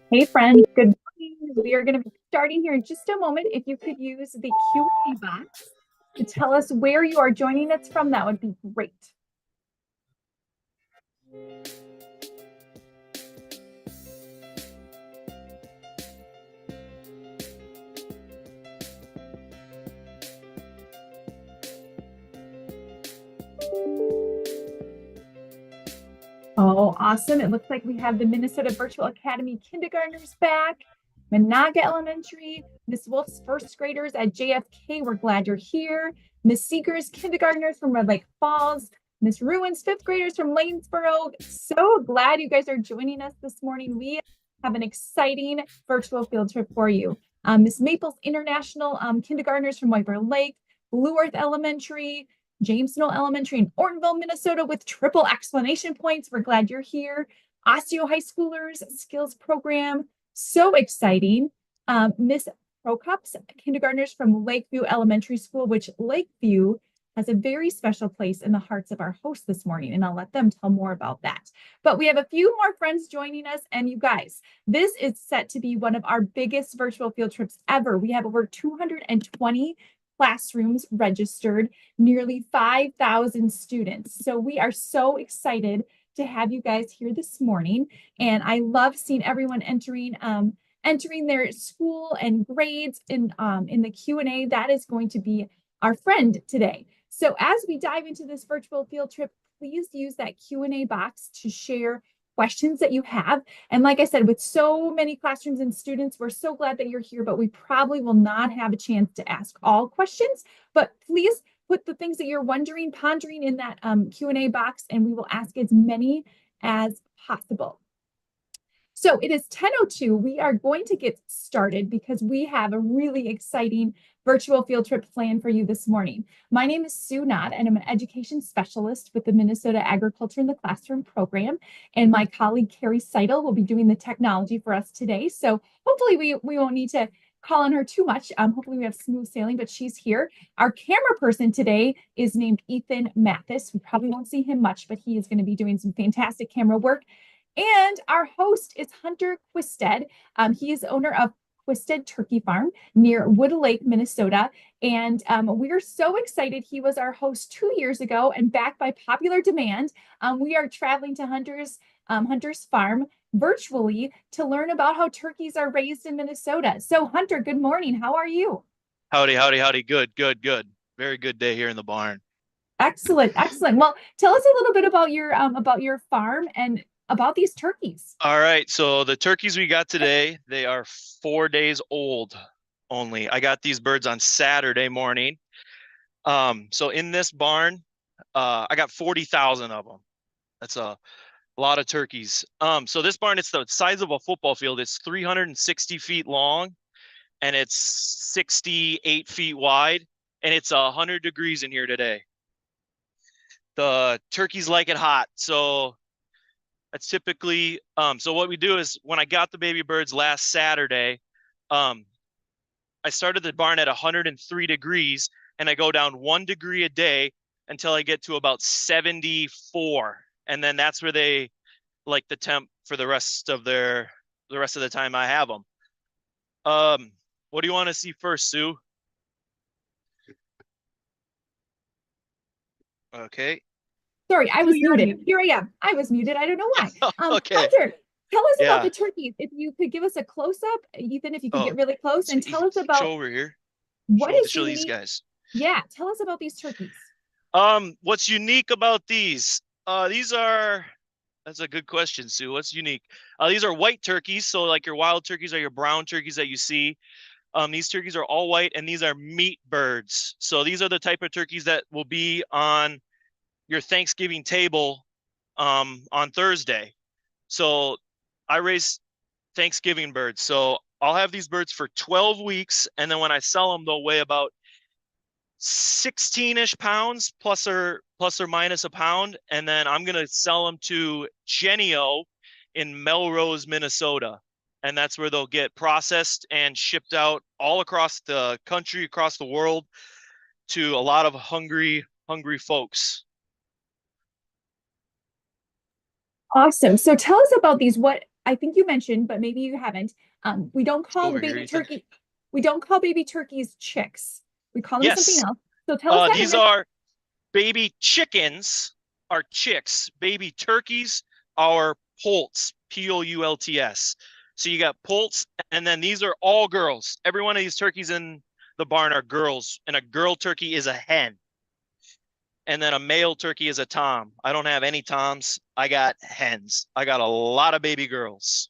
Hey friends, good morning. We are going to be starting here in just a moment. If you could use the Q&A box to tell us where you are joining us from, that would be great. Oh, awesome. It looks like we have the Minnesota Virtual Academy kindergartners back, Monaga Elementary, Miss Wolf's first graders at JFK. We're glad you're here. Miss Seeger's kindergartners from Red Lake Falls, Miss Ruin's fifth graders from Lanesboro. So glad you guys are joining us this morning. We have an exciting virtual field trip for you. Miss Maple's International kindergartners from White Bear Lake, Blue Earth Elementary, James Knoll Elementary in Ortonville, Minnesota with triple explanation points. We're glad you're here. Osteo High Schoolers Skills Program. So exciting. Miss Prokop's kindergartners from Lakeview Elementary School, which Lakeview has a very special place in the hearts of our hosts this morning, and I'll let them tell more about that. But we have a few more friends joining us, and you guys, this is set to be one of our biggest virtual field trips ever. We have over 220 classrooms registered, nearly 5,000 students. So we are so excited to have you guys here this morning. And I love seeing everyone entering their school and grades in the Q&A. That is going to be our friend today. So as we dive into this virtual field trip, please use that Q&A box to share questions that you have. And like I said, with so many classrooms and students, we're so glad that you're here, but we probably will not have a chance to ask all questions. But please put the things that you're wondering, pondering in that Q&A box, and we will ask as many as possible. So it is 10:02. We are going to get started because we have a really exciting virtual field trip planned for you this morning. My name is Sue Knott, and I'm an education specialist with the Minnesota Agriculture in the Classroom program. And my colleague, Carrie Seidel, will be doing the technology for us today. So hopefully we won't need to call on her too much. Hopefully we have smooth sailing, but she's here. Our camera person today is named Ethan Mathis. We probably won't see him much, but he is going to be doing some fantastic camera work. And our host is Hunter Kvistad. He is owner of Kvistad Turkey Farm near Wood Lake, Minnesota. And we're so excited. He was our host 2 years ago, and back by popular demand, we are traveling to Hunter's farm virtually to learn about how turkeys are raised in Minnesota. So Hunter, good morning. How are you? Howdy, howdy, howdy. Good, good, good. Very good day here in the barn. Excellent, excellent. Well, tell us a little bit about your farm and about these turkeys. All right, so the turkeys we got today, they are 4 days old only. I got these birds on Saturday morning. So in this barn, I got 40,000 of them. That's a lot of turkeys. So this barn, it's the size of a football field. It's 360 feet long and it's 68 feet wide, and it's 100 degrees in here today. The turkeys like it hot, so that's typically so what we do is when I got the baby birds last Saturday, um I started the barn at 103 degrees, and I go down 1 degree a day until I get to about 74, and then that's where they like the temp for the rest of the time I have them. What do you want to see first, Sue? Okay. Sorry, I was muted. Here I am. I was muted. I don't know why. Okay. Hunter, tell us about Yeah. the turkeys. If you could give us a close up, Ethan, if you could Oh, get really close and tell us show about over here. what is Show these unique. guys. Yeah, tell us about these turkeys. What's unique about these? These are, that's a good question, Sue. What's unique? These are white turkeys. So like your wild turkeys are your brown turkeys that you see. These turkeys are all white, and these are meat birds. So these are the type of turkeys that will be on your Thanksgiving table, on Thursday. So I raise Thanksgiving birds. So I'll have these birds for 12 weeks. And then when I sell them, they'll weigh about 16-ish pounds plus or minus a pound, and then I'm gonna sell them to Genio in Melrose, Minnesota, and that's where they'll get processed and shipped out all across the country, across the world, to a lot of hungry folks. Awesome. So tell us about these. I think you mentioned, but maybe you haven't. We don't Let's go call over here, baby Ethan. turkey. We don't call baby turkeys chicks. We call them something Yes. else. So tell us that. These are baby chickens, are chicks. Baby turkeys are poults, Poults. So you got poults, and then these are all girls. Every one of these turkeys in the barn are girls, and a girl turkey is a hen. And then a male turkey is a tom. I don't have any toms. I got hens. I got a lot of baby girls.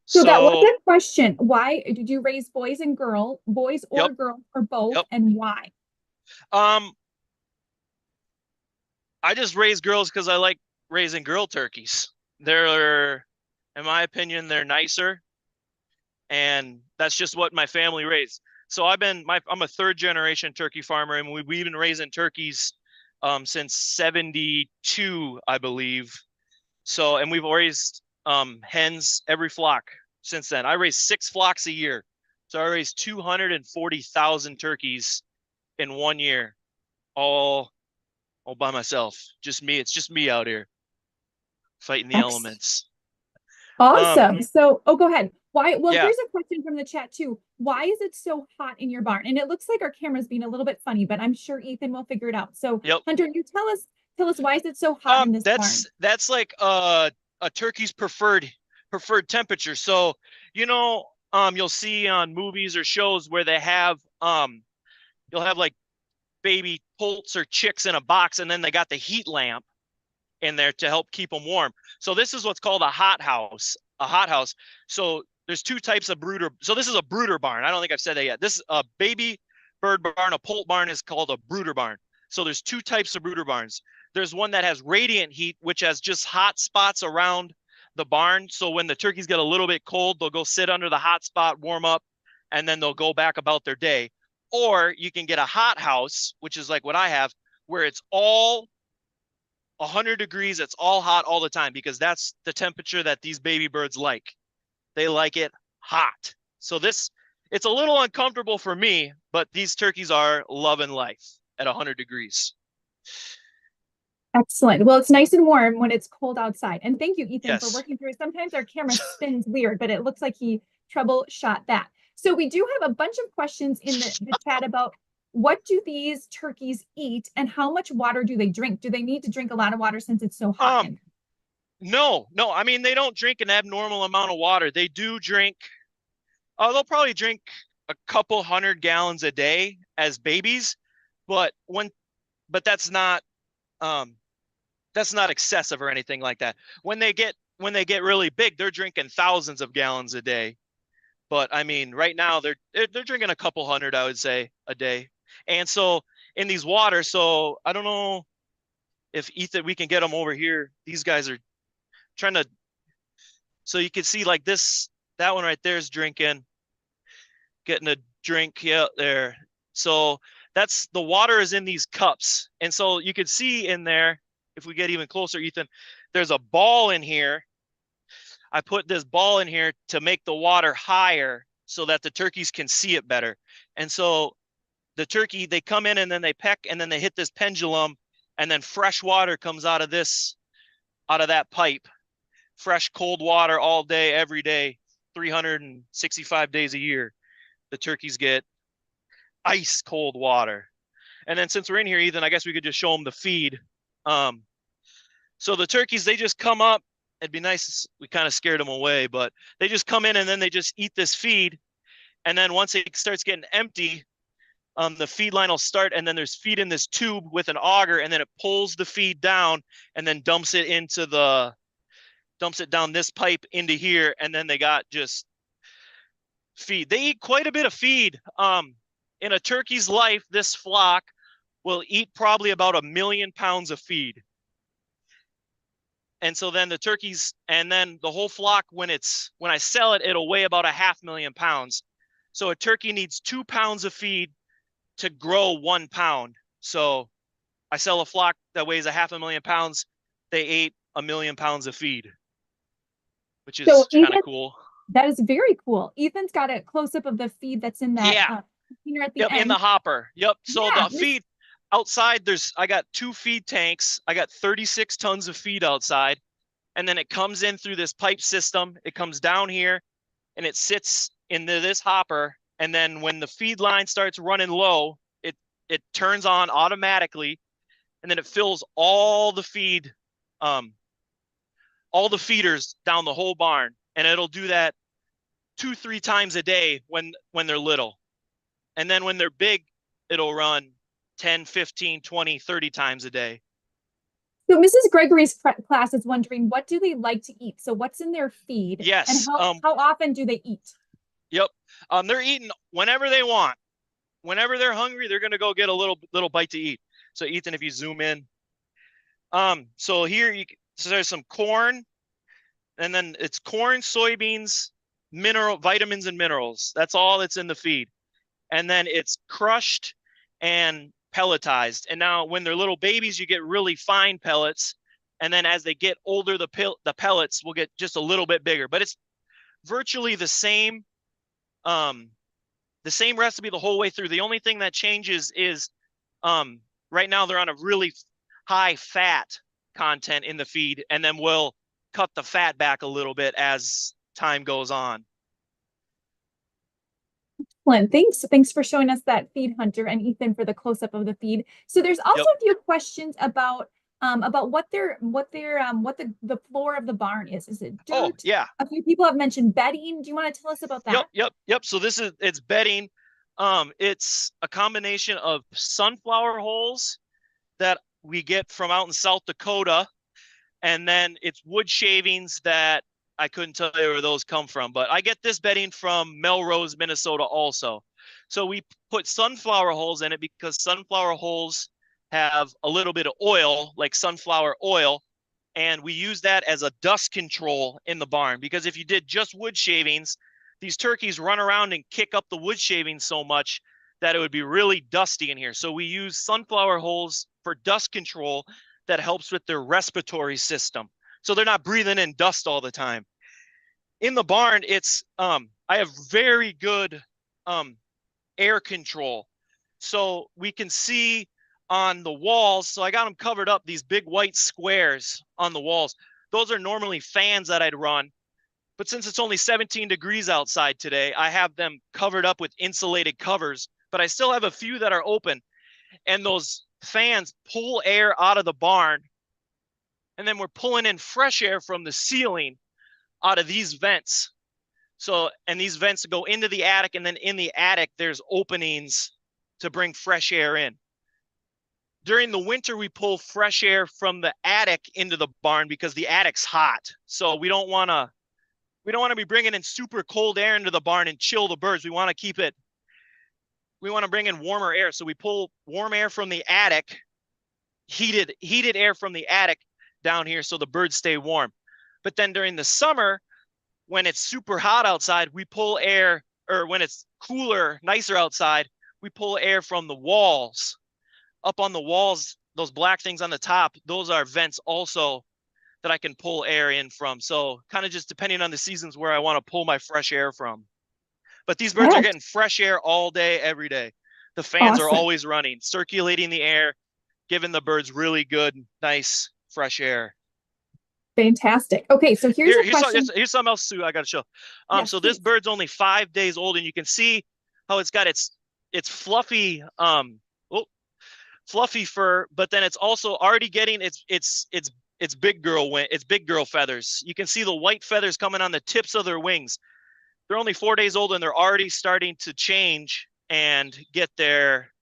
So that was So, a question. Why did you raise boys or yep, girls, or both, yep. and why? Um, I just raise girls because I like raising girl turkeys. They're, in my opinion, they're nicer, and that's just what my family raised. So I'm a third generation turkey farmer, and we've been raising turkeys since 72, I believe. So, and we've raised hens every flock since then. I raise 6 flocks a year. So I raised 240,000 turkeys in 1 year, all all by myself. Just me. It's just me out here fighting the X. elements. Awesome. So, oh, go ahead. Why? Well, Yeah. here's a question from the chat too. Why is it so hot in your barn? And it looks like our camera's being a little bit funny, but I'm sure Ethan will figure it out. So, Yep. Hunter, you tell us why is it so hot in this barn? That's like a turkey's preferred temperature. So, you'll see on movies or shows where they have you'll have like baby poults or chicks in a box, and then they got the heat lamp in there to help keep them warm. So this is what's called a hothouse. A hothouse. So there's two types of brooder. So this is a brooder barn. I don't think I've said that yet. This is a baby bird barn. A poult barn is called a brooder barn. So there's two types of brooder barns. There's one that has radiant heat, which has just hot spots around the barn. So when the turkeys get a little bit cold, they'll go sit under the hot spot, warm up, and then they'll go back about their day. Or you can get a hot house, which is like what I have, where it's all 100 degrees. It's all hot all the time because that's the temperature that these baby birds like. They like it hot. So it's a little uncomfortable for me, but these turkeys are loving life at 100 degrees. Excellent. Well, it's nice and warm when it's cold outside. And thank you, Ethan, for Yes. working through it. Sometimes our camera spins weird, but it looks like he troubleshot that. So we do have a bunch of questions in the chat about what do these turkeys eat and how much water do they drink? Do they need to drink a lot of water since it's so hot in? No. I mean, they don't drink an abnormal amount of water. They do drink, they'll probably drink a couple 100 gallons a day as babies, but but um, that's not excessive or anything like that. When they get really big, they're drinking thousands of gallons a day. But I mean, right now they're drinking a couple hundred, I would say, a day. And so in these waters, so I don't know if Ethan, we can get them over here. These guys are trying to, so you can see like this, that one right there is getting a drink. Yeah, there. So that's the water is in these cups. And so you could see in there, if we get even closer, Ethan, there's a ball in here. I put this ball in here to make the water higher so that the turkeys can see it better. And so the turkey, they come in and then they peck and then they hit this pendulum, and then fresh water comes out of that pipe. Fresh cold water all day, every day, 365 days a year. The turkeys get ice cold water. And then since we're in here, Ethan, I guess we could just show them the feed. So the turkeys, they just come up. It'd be nice. We kind of scared them away, but they just come in and then they just eat this feed. And then once it starts getting empty, the feed line will start, and then there's feed in this tube with an auger, and then it pulls the feed down and then dumps it down this pipe into here, and then they got just feed. They eat quite a bit of feed. In a turkey's life, this flock will eat probably about 1,000,000 pounds of feed. And so then the turkeys, and then the whole flock, when I sell it, it'll weigh about 500,000 pounds. So a turkey needs 2 pounds of feed to grow 1 pound. So I sell a flock that weighs 500,000 pounds. They ate 1,000,000 pounds of feed, which So is kind of Ethan, cool. that is very cool. Ethan's got a close up of the feed that's in that Yeah. container at the Yep. In the end. hopper. Yep. So Yeah, the feed outside, I got 2 feed tanks. I got 36 tons of feed outside. and then it comes in through this pipe system. It comes down here and it sits into this hopper. And then when the feed line starts running low, it turns on automatically, and then it fills all the feeders down the whole barn. And it'll do that 2-3 times a day when they're little. And then when they're big, it'll run 10, 15, 20, 30 times a day. So Mrs. Gregory's class is wondering, what do they like to eat? So what's in their feed? Yes. And how often do they eat? Yep. They're eating whenever they want. Whenever they're hungry, they're gonna go get a little bite to eat. So Ethan, if you zoom in, so here so there's some corn, and then it's corn, soybeans, vitamins and minerals. That's all that's in the feed. And then it's crushed and pelletized. And now when they're little babies, you get really fine pellets. And then as they get older, the pellets will get just a little bit bigger. But it's virtually the same recipe the whole way through. The only thing that changes is right now they're on a really high fat content in the feed, and then we'll cut the fat back a little bit as time goes on. Excellent. Thanks for showing us that feed, Hunter, and Ethan for the close-up of the feed. So there's also a few questions about what the floor of the barn is. Is it dirt? Oh, yeah. A few people have mentioned bedding. Do you want to tell us about that? Yep. So it's bedding. It's a combination of sunflower holes that we get from out in South Dakota, and then it's wood shavings that I couldn't tell you where those come from, but I get this bedding from Melrose, Minnesota also. So we put sunflower holes in it because sunflower holes have a little bit of oil, like sunflower oil, and we use that as a dust control in the barn, because if you did just wood shavings, these turkeys run around and kick up the wood shavings so much that it would be really dusty in here. So we use sunflower holes for dust control that helps with their respiratory system, so they're not breathing in dust all the time. In the barn, it's I have very good air control, so we can see on the walls. So I got them covered up, these big white squares on the walls. Those are normally fans that I'd run, but since it's only 17 degrees outside today, I have them covered up with insulated covers, but I still have a few that are open, and those fans pull air out of the barn, and then we're pulling in fresh air from the ceiling out of these vents. So, and these vents go into the attic, and then in the attic, there's openings to bring fresh air in. During the winter, we pull fresh air from the attic into the barn because the attic's hot. So we don't want to be bringing in super cold air into the barn and chill the birds. We want to bring in warmer air. So we pull warm air from the attic, heated air from the attic down here, so the birds stay warm. But then during the summer, when it's super hot outside, we pull air, or when it's cooler, nicer outside, we pull air from the walls. Up on the walls, those black things on the top, those are vents also that I can pull air in from. So kind of just depending on the seasons where I want to pull my fresh air from. But these birds are getting fresh air all day, every day. The fans are always running, circulating the air, giving the birds really good, nice, fresh air. Fantastic. Okay, so here's a question. Here's something else, Sue, I got to show. Yes, so this bird's only 5 days old, and you can see how it's got its fluffy fluffy fur, but then it's also already getting its big girl feathers. You can see the white feathers coming on the tips of their wings. They're only 4 days old, and they're already starting to change and get their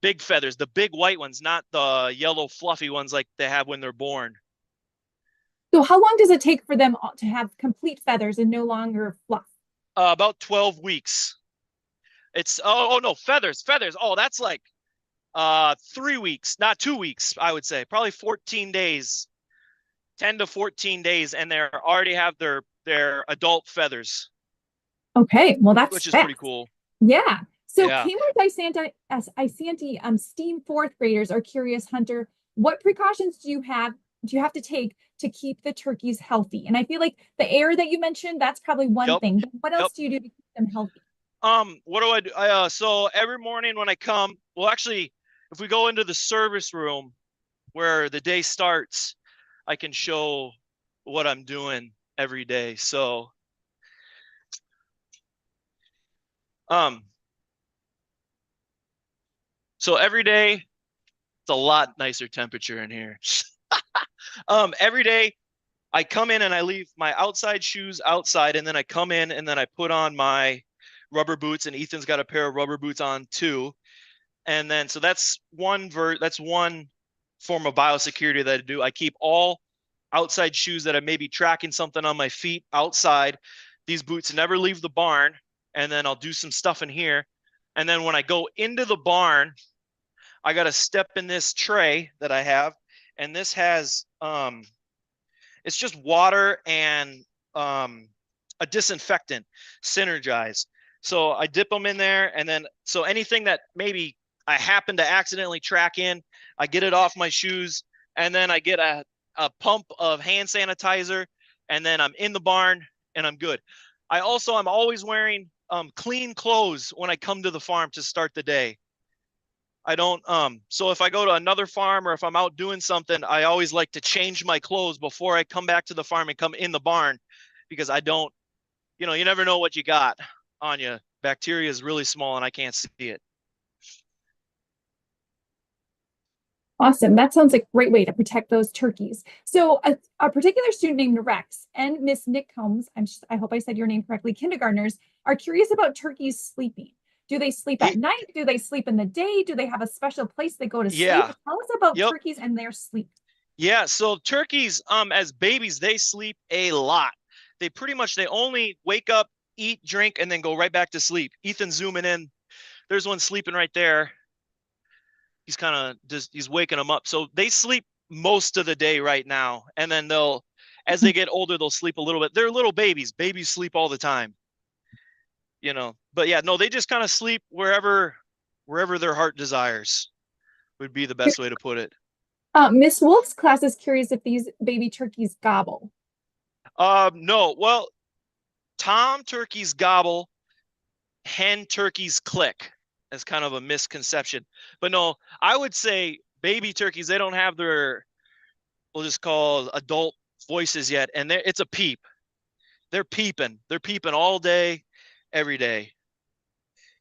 big feathers, the big white ones, not the yellow fluffy ones like they have when they're born. So how long does it take for them to have complete feathers and no longer fluff? About 12 weeks. It's no, feathers. Oh, that's like 3 weeks, not 2 weeks, I would say. Probably 14 days. 10 to 14 days, and they already have their adult feathers. Okay, well that's which is pretty cool. Yeah. So Cambridge Isanti STEAM fourth graders are curious, Hunter, what precautions do you have to take to keep the turkeys healthy? And I feel like the air that you mentioned, that's probably one thing. But what else do you do to keep them healthy? What do I do? So every morning when I come, well, actually, if we go into the service room where the day starts, I can show what I'm doing every day. So, um, so every day it's a lot nicer temperature in here. Every day I come in and I leave my outside shoes outside, and then I come in and then I put on my rubber boots, and Ethan's got a pair of rubber boots on too. And then so that's one form of biosecurity that I do. I keep all outside shoes that I may be tracking something on my feet outside. These boots never leave the barn, and then I'll do some stuff in here. And then when I go into the barn, I got to step in this tray that I have, and this has it's just water and a disinfectant, Synergize. So I dip them in there, and then so anything that maybe I happen to accidentally track in, I get it off my shoes, and then I get a pump of hand sanitizer, and then I'm in the barn and I'm good. I'm always wearing clean clothes when I come to the farm to start the day. I don't so if I go to another farm or if I'm out doing something, I always like to change my clothes before I come back to the farm and come in the barn, because I don't, you never know what you got on you. Bacteria is really small and I can't see it. Awesome. That sounds like a great way to protect those turkeys. So a particular student named Rex and Miss Nick Combs, I hope I said your name correctly, kindergartners, are curious about turkeys sleeping. Do they sleep at night? Do they sleep in the day? Do they have a special place they go to sleep? Yeah. Tell us about Yep. turkeys and their sleep. Yeah, so turkeys, as babies, they sleep a lot. They only wake up, eat, drink, and then go right back to sleep. Ethan's zooming in. There's one sleeping right there. He's kind of he's waking them up. So they sleep most of the day right now. And then as they get older, they'll sleep a little bit. They're little babies. Babies sleep all the time, But yeah, no, they just kind of sleep wherever their heart desires, would be the best way to put it. Miss Wolf's class is curious if these baby turkeys gobble. No. Well, tom turkeys gobble, hen turkeys click. That's kind of a misconception. But no, I would say baby turkeys, they don't have their, we'll just call adult voices yet. And it's a peep. They're peeping. They're peeping all day, every day.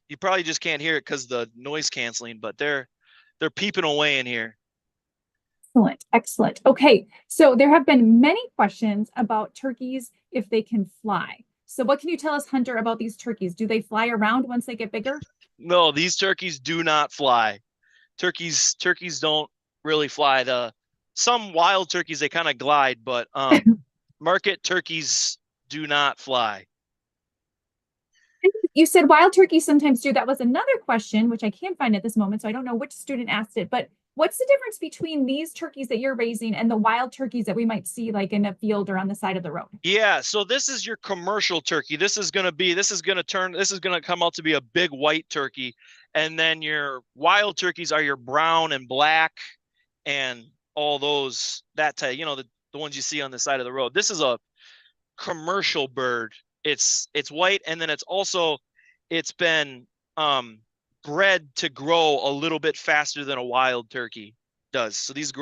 You probably just can't hear it because the noise canceling, but they're peeping away in here. Excellent, excellent. Okay, so there have been many questions about turkeys if they can fly. So what can you tell us, Hunter, about these turkeys? Do they fly around once they get bigger? No, these turkeys do not fly. Turkeys don't really fly. Some wild turkeys, they kind of glide, but market turkeys do not fly. You said wild turkeys sometimes do. That was another question, which I can't find at this moment, so I don't know which student asked it, but what's the difference between these turkeys that you're raising and the wild turkeys that we might see like in a field or on the side of the road? Yeah, so this is your commercial turkey. This is going to come out to be a big white turkey. And then your wild turkeys are your brown and black and all those, that type, the ones you see on the side of the road. This is a commercial bird. It's white, and then it's been bred to grow a little bit faster than a wild turkey does. So these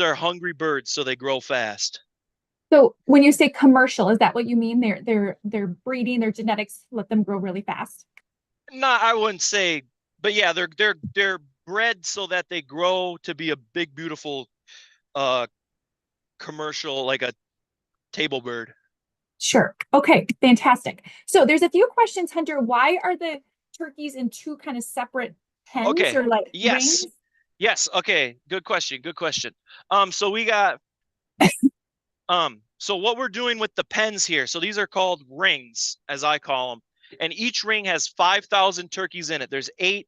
are hungry birds, so they grow fast. So when you say commercial, is that what you mean? They're breeding, their genetics let them grow really fast? No, I wouldn't say, but yeah, they're bred so that they grow to be a big, beautiful commercial, like a table bird. Sure. Okay, fantastic. So there's a few questions, Hunter. Why are the turkeys in two kind of separate pens Okay. or like Yes. rings? Yes. Okay. Good question. Good question. So we got so what we're doing with the pens here. So these are called rings, as I call them. And each ring has 5,000 turkeys in it. There's 8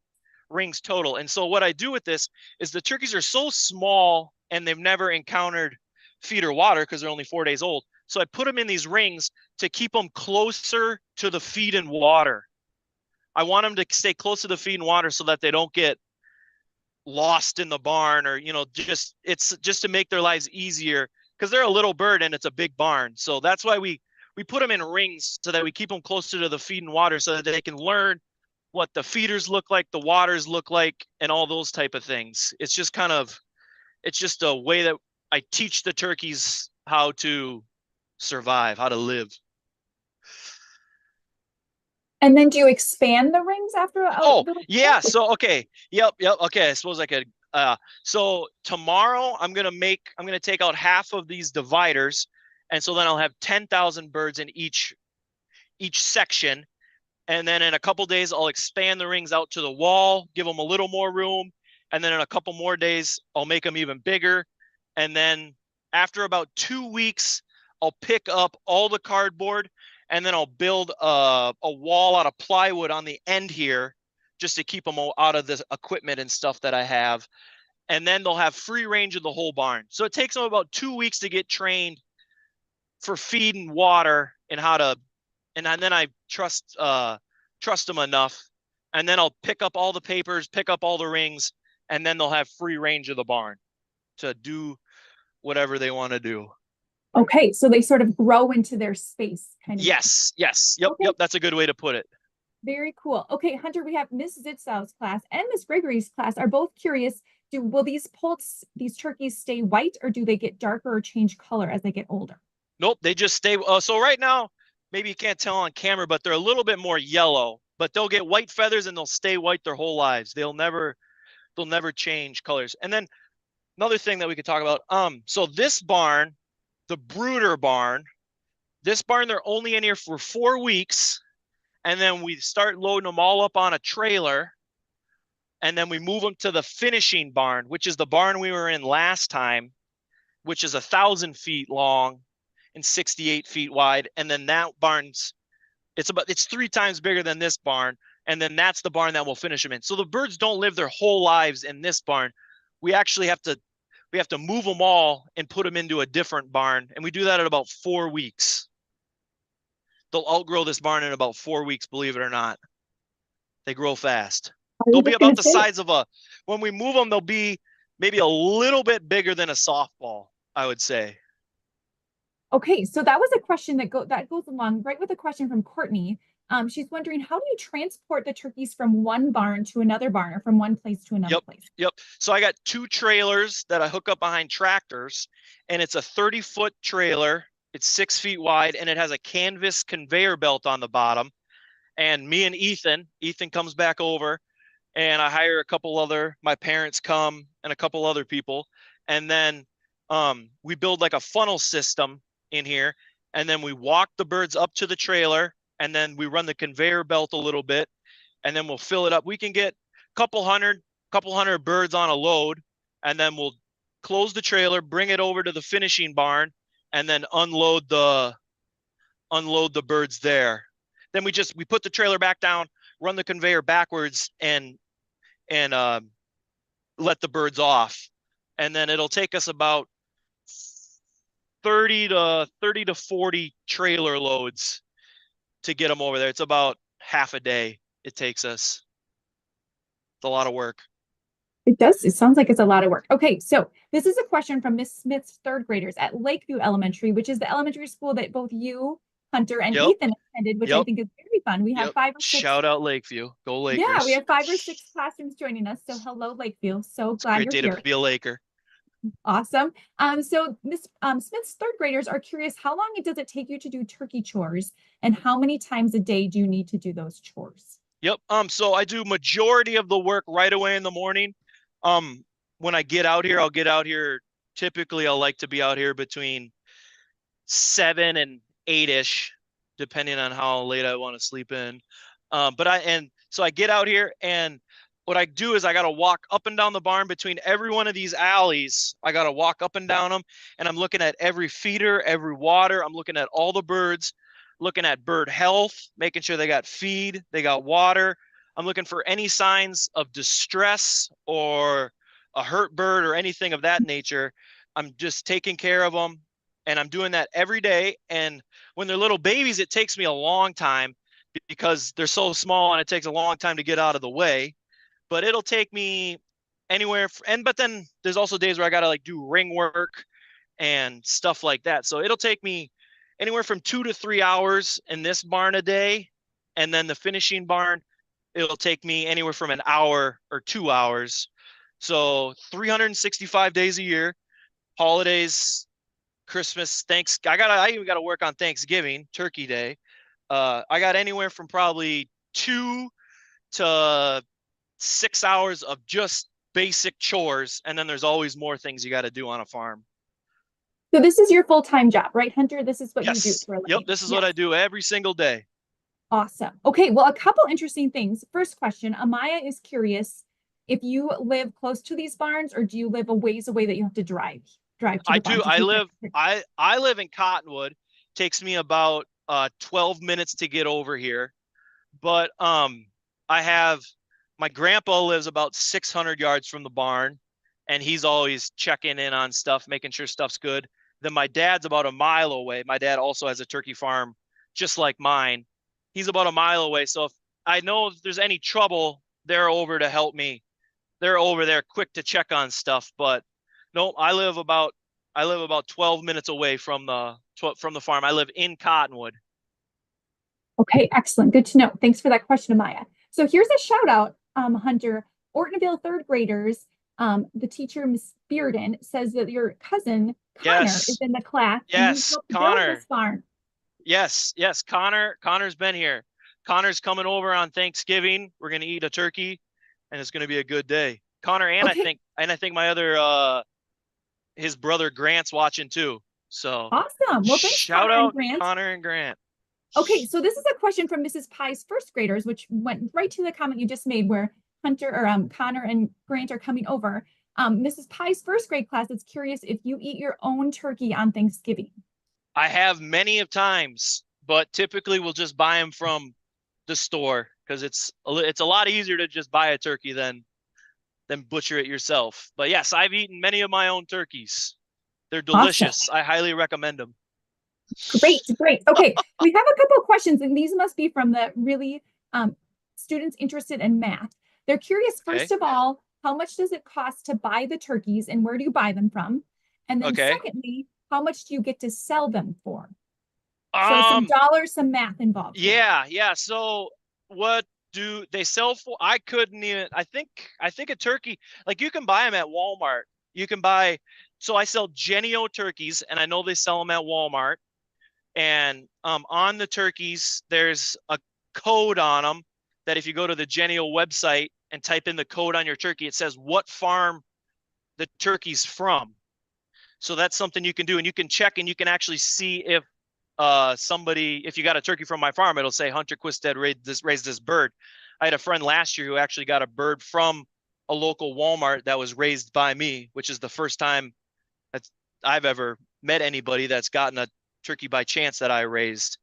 rings total. And so what I do with this is the turkeys are so small and they've never encountered feed or water because they're only 4 days old. So I put them in these rings to keep them closer to the feed and water. I want them to stay close to the feed and water so that they don't get lost in the barn, or it's just to make their lives easier, because they're a little bird and it's a big barn. So that's why we put them in rings, so that we keep them closer to the feed and water, so that they can learn what the feeders look like, the waters look like, and all those type of things. It's just a way that I teach the turkeys how to survive, how to live. And then do you expand the rings after Oh, the yeah. So, okay. Yep. Okay. I suppose I could. So tomorrow I'm gonna take out half of these dividers, and so then I'll have 10,000 birds in each section. And then in a couple days, I'll expand the rings out to the wall, give them a little more room. And then in a couple more days, I'll make them even bigger. And then after about 2 weeks, I'll pick up all the cardboard and then I'll build a wall out of plywood on the end here just to keep them out of the equipment and stuff that I have. And then they'll have free range of the whole barn. So it takes them about 2 weeks to get trained for feed and water and how to, and then I trust them enough, and then I'll pick up all the papers, pick up all the rings, and then they'll have free range of the barn to do whatever they want to do. Okay, so they sort of grow into their space, kind of. Yes, yep, Okay. yep. That's a good way to put it. Very cool. Okay, Hunter, we have Miss Zitzau's class and Miss Gregory's class are both curious. Will these turkeys stay white, or do they get darker or change color as they get older? Nope, they just stay. So right now, maybe you can't tell on camera, but they're a little bit more yellow. But they'll get white feathers and they'll stay white their whole lives. They'll never change colors. And then another thing that we could talk about. So this barn, the brooder barn, this barn, they're only in here for 4 weeks. And then we start loading them all up on a trailer. And then we move them to the finishing barn, which is the barn we were in last time, which is 1,000 feet long and 68 feet wide. And then that barn's, it's 3 times bigger than this barn. And then that's the barn that we'll finish them in. So the birds don't live their whole lives in this barn. We actually have to move them all and put them into a different barn. And we do that in about 4 weeks. They'll outgrow this barn in about 4 weeks, believe it or not. They grow fast. I They'll was be just gonna about the say. size of when we move them, they'll be maybe a little bit bigger than a softball, I would say. Okay, so that was a question that goes along right with a question from Courtney. She's wondering, how do you transport the turkeys from one barn to another barn, or from one place to another Yep. place? Yep. So I got 2 trailers that I hook up behind tractors, and it's a 30-foot trailer. It's 6 feet wide, and it has a canvas conveyor belt on the bottom. And me and Ethan comes back over, and I hire my parents come and a couple other people. And then we build like a funnel system in here. And then we walk the birds up to the trailer, and then we run the conveyor belt a little bit, and then we'll fill it up. We can get couple hundred birds on a load, and then we'll close the trailer, bring it over to the finishing barn, and then unload the birds there. Then we put the trailer back down, run the conveyor backwards, and let the birds off. And then it'll take us about 30 to 40 trailer loads to get them over there. It's about half a day it takes us. It's a lot of work. It does. It sounds like it's a lot of work. Okay, so this is a question from Miss Smith's third graders at Lakeview Elementary, which is the elementary school that both you, Hunter, and Yep. Ethan attended, which I Yep. think is very fun. We have Yep. 5 or 6. Shout out Lakeview. Go Yeah, we Lakers. have 5 or 6 classrooms joining us. So hello, Lakeview. So It's a glad great you're day to here. be a Laker. Awesome. So Miss Smith's third graders are curious, how long does it take you to do turkey chores, and how many times a day do you need to do those chores? Yep. So I do majority of the work right away in the morning. Um, when I get out here, I'll get out here. Typically, I'll like to be out here between 7 and 8-ish, depending on how late I want to sleep in. So I get out here, and what I do is I got to walk up and down the barn between every one of these alleys. I got to walk up and down them, and I'm looking at every feeder, every water. I'm looking at all the birds, looking at bird health, making sure they got feed, they got water. I'm looking for any signs of distress or a hurt bird or anything of that nature. I'm just taking care of them, and I'm doing that every day. And when they're little babies, it takes me a long time because they're so small and it takes a long time to get out of the way. But it'll take me but then there's also days where I got to like do ring work and stuff like that. So it'll take me anywhere from 2 to 3 hours in this barn a day. And then the finishing barn, it'll take me anywhere from an hour or 2 hours. So 365 days a year, holidays Christmas, I even gotta work on Thanksgiving, Turkey Day. I got anywhere from probably 2 to 6 hours of just basic chores, and then there's always more things you got to do on a farm. So this is your full-time job, right, Hunter? This is what you do Yes. for a Yep. living. This is what Yes. I do every single day. Awesome. Okay, well, a couple interesting things. First question, Amaya is curious if you live close to these barns or do you live a ways away that you have to drive to I the do. barn to take care? I live in Cottonwood. Takes me about 12 minutes to get over here. But I have my grandpa lives about 600 yards from the barn, and he's always checking in on stuff, making sure stuff's good. Then my dad's about a mile away. My dad also has a turkey farm just like mine. He's about a mile away. So if I know if there's any trouble, they're over to help me. They're over there quick to check on stuff. But no, I live about 12 minutes away from the farm. I live in Cottonwood. Okay, excellent. Good to know. Thanks for that question, Amaya. So here's a shout out, Hunter. Ortonville third graders, the teacher, Miss Bearden, says that your cousin Connor is Yes. in the class and he's Yes, helped build Connor. this barn. Yes. Connor's been here. Connor's coming over on Thanksgiving. We're gonna eat a turkey, and it's gonna be a good day. Connor and Okay, I think my other his brother Grant's watching too. So awesome. Well, thanks, shout Connor and out Grant. Connor and Grant. Okay, so this is a question from Mrs. Pye's first graders, which went right to the comment you just made where Hunter or Connor and Grant are coming over. Mrs. Pye's first grade class is curious if you eat your own turkey on Thanksgiving. I have many of times, but typically we'll just buy them from the store because it's a lot easier to just buy a turkey than butcher it yourself. But yes, I've eaten many of my own turkeys. They're Awesome. delicious. I highly recommend them. Great, great. Okay, we have a couple of questions, and these must be from the really students interested in math. They're curious, Okay. first of all, how much does it cost to buy the turkeys and where do you buy them from? And then Okay. secondly, how much do you get to sell them for? So some Um, dollars, some math involved here. yeah. So what do they sell for? I couldn't even, I think a turkey, like you can buy them at Walmart. You can buy, so I sell Genio turkeys and I know they sell them at Walmart. And on the turkeys, there's a code on them that if you go to the Genio website and type in the code on your turkey, it says what farm the turkey's from. So that's something you can do, and you can check and you can actually see if if you got a turkey from my farm, it'll say Hunter Kvistad raised this bird. I had a friend last year who actually got a bird from a local Walmart that was raised by me, which is the first time that I've ever met anybody that's gotten a turkey by chance that I raised.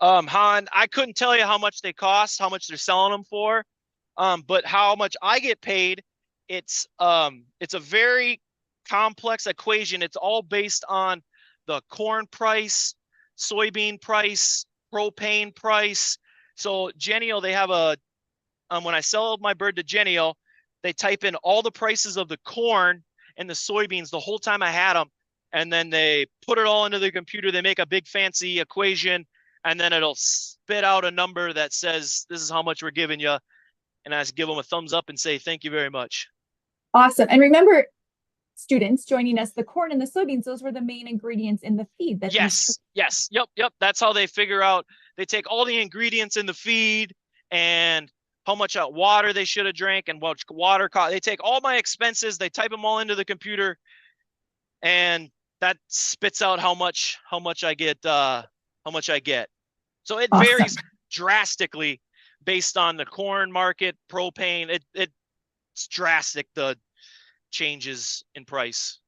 Han, I couldn't tell you how much they cost, how much they're selling them for, but how much I get paid, it's a very complex equation. It's all based on the corn price, soybean price, propane price. So Genio, they have when I sell my bird to Genio, they type in all the prices of the corn and the soybeans the whole time I had them, and then they put it all into the computer. They make a big fancy equation, and then it'll spit out a number that says this is how much we're giving you, and I just give them a thumbs up and say thank you very much. Awesome. And remember, students joining us, the corn and the soybeans, those were the main ingredients in the feed that these. Yes, yep. That's how they figure out. They take all the ingredients in the feed and how much water they should have drank and what water cost. They take all my expenses, they type them all into the computer, and that spits out how much I get. How much I get. So it Awesome. varies drastically based on the corn market, propane. It's drastic, the changes in price.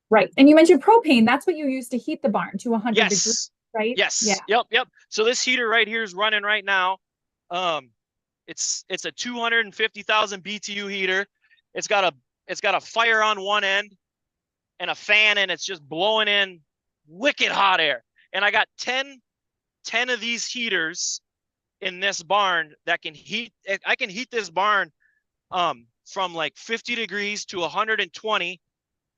Right. And you mentioned propane. That's what you use to heat the barn to 100 degrees, Yes. right? Yes. Yeah. Yep. So this heater right here is running right now. It's a 250,000 BTU heater. It's got a fire on one end and a fan, and it's just blowing in wicked hot air. And I got 10 of these heaters in this barn that can heat. I can heat this barn from like 50 degrees to 120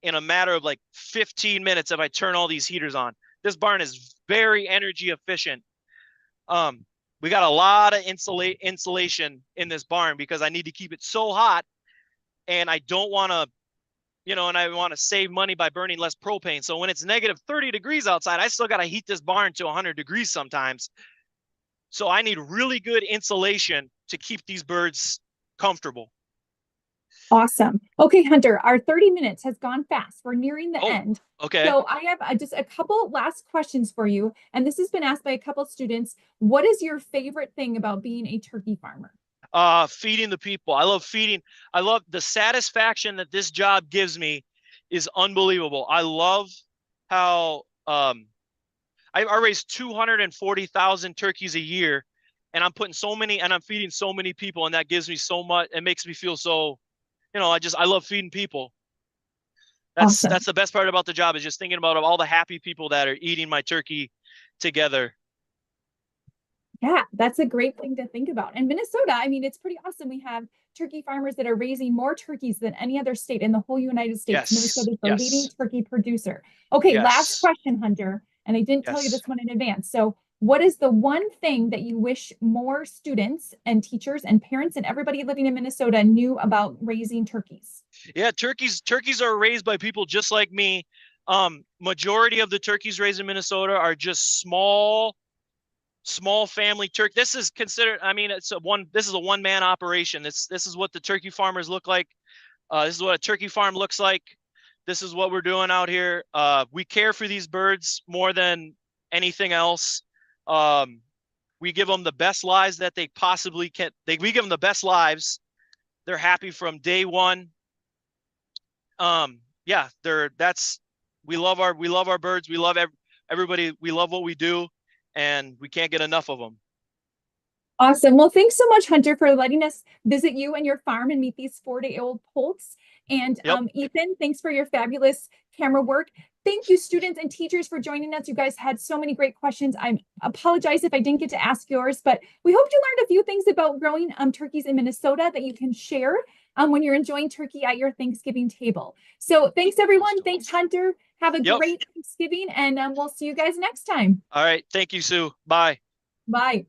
in a matter of like 15 minutes if I turn all these heaters on. This barn is very energy efficient. We got a lot of insulation in this barn because I need to keep it so hot, and I don't want to, and I want to save money by burning less propane. So when it's negative 30 degrees outside, I still got to heat this barn to 100 degrees sometimes. So I need really good insulation to keep these birds comfortable. Awesome. Okay, Hunter, our 30 minutes has gone fast. We're nearing the Oh, end. okay. So I have just a couple last questions for you. And this has been asked by a couple students. What is your favorite thing about being a turkey farmer? Feeding the people. I love feeding. I love the satisfaction that this job gives me is unbelievable. I love how I raise 240,000 turkeys a year, and I'm feeding so many people, and that gives me so much. It makes me feel so, I love feeding people. Awesome. That's the best part about the job, is just thinking about all the happy people that are eating my turkey together. Yeah, that's a great thing to think about. And Minnesota, I mean, it's pretty awesome. We have turkey farmers that are raising more turkeys than any other state in the whole United States. Yes, Minnesota is the leading yes, turkey producer. Okay, last yes, question, Hunter. And I didn't tell you yes. this one in advance. So, what is the one thing that you wish more students and teachers and parents and everybody living in Minnesota knew about raising turkeys? Yeah, turkeys are raised by people just like me. Majority of the turkeys raised in Minnesota are just small family turkey. This is considered, I mean, this is a one-man operation. This is what the turkey farmers look like. This is what a turkey farm looks like. This is what we're doing out here. We care for these birds more than anything else. Um, we give them the best lives that they possibly can. We give them the best lives. They're happy from day one. Yeah, we love our birds. We love everybody. We love what we do, and we can't get enough of them. Awesome. Well, thanks so much, Hunter, for letting us visit you and your farm and meet these 4-day-old poults. And Yep. Ethan, thanks for your fabulous camera work. Thank you, students and teachers, for joining us. You guys had so many great questions. I apologize if I didn't get to ask yours, but we hope you learned a few things about growing turkeys in Minnesota that you can share when you're enjoying turkey at your Thanksgiving table. So thanks, everyone. Thanks, Hunter. Have a Yep. great Thanksgiving, and we'll see you guys next time. All right. Thank you, Sue. Bye. Bye.